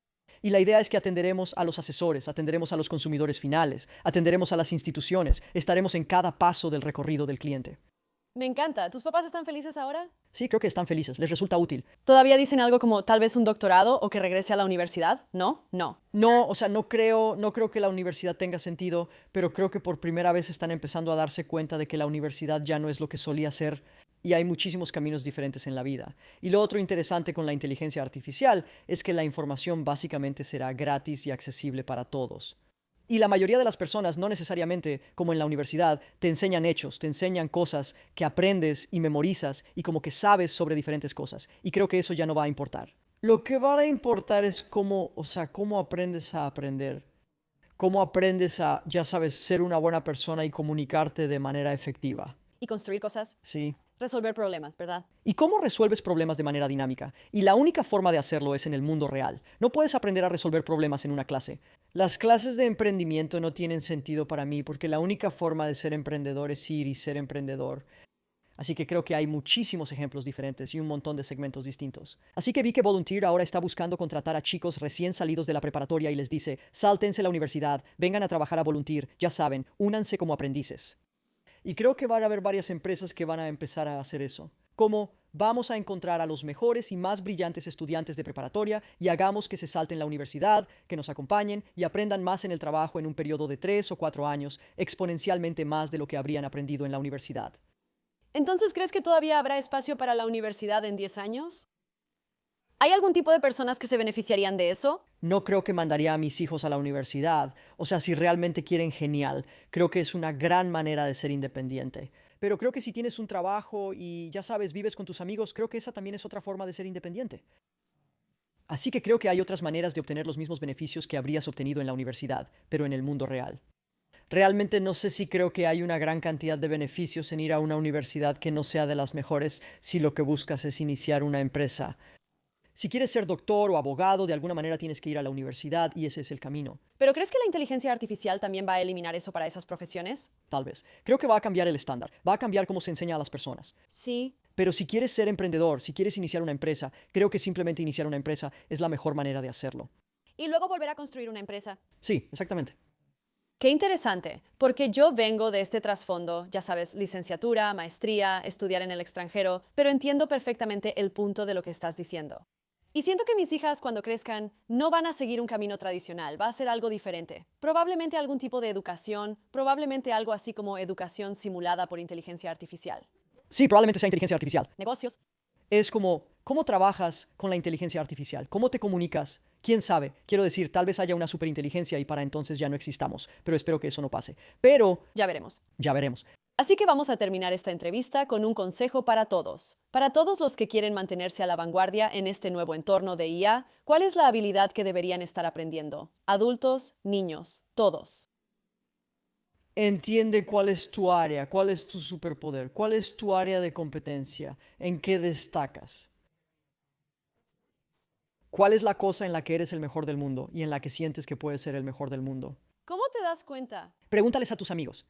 Y la idea es que atenderemos a los asesores, atenderemos a los consumidores finales, atenderemos a las instituciones, estaremos en cada paso del recorrido del cliente. Me encanta. ¿Tus papás están felices ahora? Sí, creo que están felices, les resulta útil. ¿Todavía dicen algo como tal vez un doctorado o que regrese a la universidad? ¿No? No. No, o sea, no creo que la universidad tenga sentido, pero creo que por primera vez están empezando a darse cuenta de que la universidad ya no es lo que solía ser y hay muchísimos caminos diferentes en la vida. Y lo otro interesante con la inteligencia artificial es que la información básicamente será gratis y accesible para todos. Y la mayoría de las personas, no necesariamente como en la universidad, te enseñan hechos, te enseñan cosas que aprendes y memorizas y como que sabes sobre diferentes cosas. Y creo que eso ya no va a importar. Lo que va a importar es cómo aprendes a aprender. Cómo aprendes a, ya sabes, ser una buena persona y comunicarte de manera efectiva. ¿Y construir cosas? Sí. Resolver problemas, ¿verdad? ¿Y cómo resuelves problemas de manera dinámica? Y la única forma de hacerlo es en el mundo real. No puedes aprender a resolver problemas en una clase. Las clases de emprendimiento no tienen sentido para mí porque la única forma de ser emprendedor es ir y ser emprendedor. Así que creo que hay muchísimos ejemplos diferentes y un montón de segmentos distintos. Así que vi que Volunteer ahora está buscando contratar a chicos recién salidos de la preparatoria y les dice, sáltense la universidad, vengan a trabajar a Volunteer, ya saben, únanse como aprendices. Y creo que van a haber varias empresas que van a empezar a hacer eso. Como vamos a encontrar a los mejores y más brillantes estudiantes de preparatoria y hagamos que se salten la universidad, que nos acompañen y aprendan más en el trabajo en un periodo de 3 o 4 años, exponencialmente más de lo que habrían aprendido en la universidad. Entonces, ¿crees que todavía habrá espacio para la universidad en 10 años? ¿Hay algún tipo de personas que se beneficiarían de eso? No creo que mandaría a mis hijos a la universidad. O sea, si realmente quieren, genial. Creo que es una gran manera de ser independiente. Pero creo que si tienes un trabajo y, ya sabes, vives con tus amigos, creo que esa también es otra forma de ser independiente. Así que creo que hay otras maneras de obtener los mismos beneficios que habrías obtenido en la universidad, pero en el mundo real. Realmente no sé si creo que hay una gran cantidad de beneficios en ir a una universidad que no sea de las mejores si lo que buscas es iniciar una empresa. Si quieres ser doctor o abogado, de alguna manera tienes que ir a la universidad y ese es el camino. ¿Pero crees que la inteligencia artificial también va a eliminar eso para esas profesiones? Tal vez. Creo que va a cambiar el estándar, va a cambiar cómo se enseña a las personas. Sí. Pero si quieres ser emprendedor, si quieres iniciar una empresa, creo que simplemente iniciar una empresa es la mejor manera de hacerlo. Y luego volver a construir una empresa. Sí, exactamente. Qué interesante, porque yo vengo de este trasfondo, ya sabes, licenciatura, maestría, estudiar en el extranjero, pero entiendo perfectamente el punto de lo que estás diciendo. Y siento que mis hijas, cuando crezcan, no van a seguir un camino tradicional, va a ser algo diferente. Probablemente algún tipo de educación, probablemente algo así como educación simulada por inteligencia artificial. Sí, probablemente sea inteligencia artificial. Negocios. Es como, ¿cómo trabajas con la inteligencia artificial? ¿Cómo te comunicas? ¿Quién sabe? Quiero decir, tal vez haya una superinteligencia y para entonces ya no existamos, pero espero que eso no pase. Pero Ya veremos. ya veremos. Así que vamos a terminar esta entrevista con un consejo para todos los que quieren mantenerse a la vanguardia en este nuevo entorno de IA. ¿Cuál es la habilidad que deberían estar aprendiendo? Adultos, niños, todos. Entiende cuál es tu área, cuál es tu superpoder, cuál es tu área de competencia, en qué destacas. ¿Cuál es la cosa en la que eres el mejor del mundo y en la que sientes que puedes ser el mejor del mundo? ¿Cómo te das cuenta? Pregúntales a tus amigos.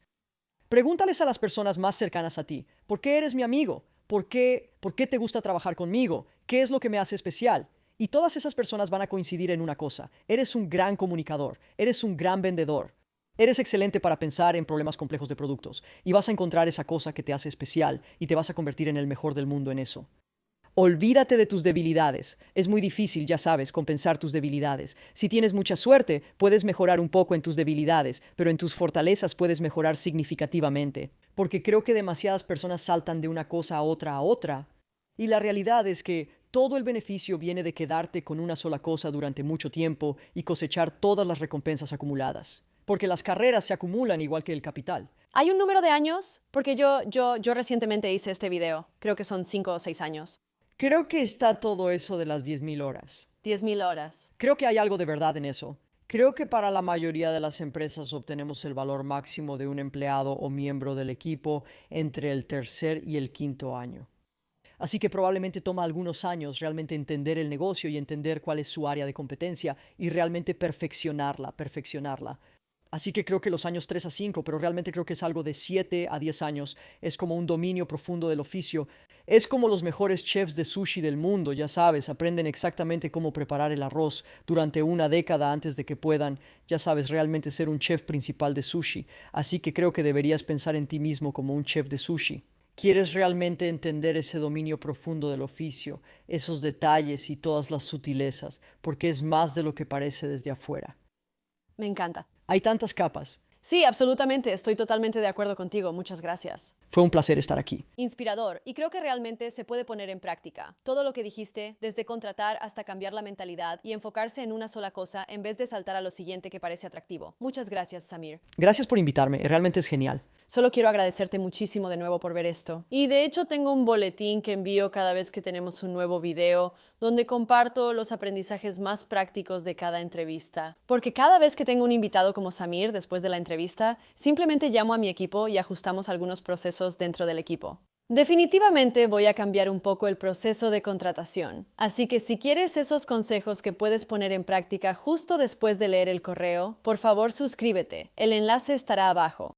Pregúntales a las personas más cercanas a ti. ¿Por qué eres mi amigo? ¿Por qué te gusta trabajar conmigo? ¿Qué es lo que me hace especial? Y todas esas personas van a coincidir en una cosa. Eres un gran comunicador. Eres un gran vendedor. Eres excelente para pensar en problemas complejos de productos. Y vas a encontrar esa cosa que te hace especial y te vas a convertir en el mejor del mundo en eso. Olvídate de tus debilidades. Es muy difícil, ya sabes, compensar tus debilidades. Si tienes mucha suerte, puedes mejorar un poco en tus debilidades, pero en tus fortalezas puedes mejorar significativamente. Porque creo que demasiadas personas saltan de una cosa a otra. Y la realidad es que todo el beneficio viene de quedarte con una sola cosa durante mucho tiempo y cosechar todas las recompensas acumuladas. Porque las carreras se acumulan igual que el capital. ¿Hay un número de años? Porque yo recientemente hice este video. Creo que son 5 o 6 años. Creo que está todo eso de las 10,000 horas. 10,000 horas. Creo que hay algo de verdad en eso. Creo que para la mayoría de las empresas obtenemos el valor máximo de un empleado o miembro del equipo entre el tercer y el quinto año. Así que probablemente toma algunos años realmente entender el negocio y entender cuál es su área de competencia y realmente perfeccionarla. Así que creo que los años 3 a 5, pero realmente creo que es algo de 7 a 10 años. Es como un dominio profundo del oficio. Es como los mejores chefs de sushi del mundo, ya sabes, aprenden exactamente cómo preparar el arroz durante una década antes de que puedan, ya sabes, realmente ser un chef principal de sushi. Así que creo que deberías pensar en ti mismo como un chef de sushi. ¿Quieres realmente entender ese dominio profundo del oficio, esos detalles y todas las sutilezas? Porque es más de lo que parece desde afuera. Me encanta. Hay tantas capas. Sí, absolutamente. Estoy totalmente de acuerdo contigo. Muchas gracias. Fue un placer estar aquí. Inspirador, y creo que realmente se puede poner en práctica. Todo lo que dijiste, desde contratar hasta cambiar la mentalidad y enfocarse en una sola cosa en vez de saltar a lo siguiente que parece atractivo. Muchas gracias, Samir. Gracias por invitarme, realmente es genial. Solo quiero agradecerte muchísimo de nuevo por ver esto. Y de hecho tengo un boletín que envío cada vez que tenemos un nuevo video, donde comparto los aprendizajes más prácticos de cada entrevista. Porque cada vez que tengo un invitado como Samir después de la entrevista, simplemente llamo a mi equipo y ajustamos algunos procesos dentro del equipo. Definitivamente voy a cambiar un poco el proceso de contratación. Así que si quieres esos consejos que puedes poner en práctica justo después de leer el correo, por favor suscríbete. El enlace estará abajo.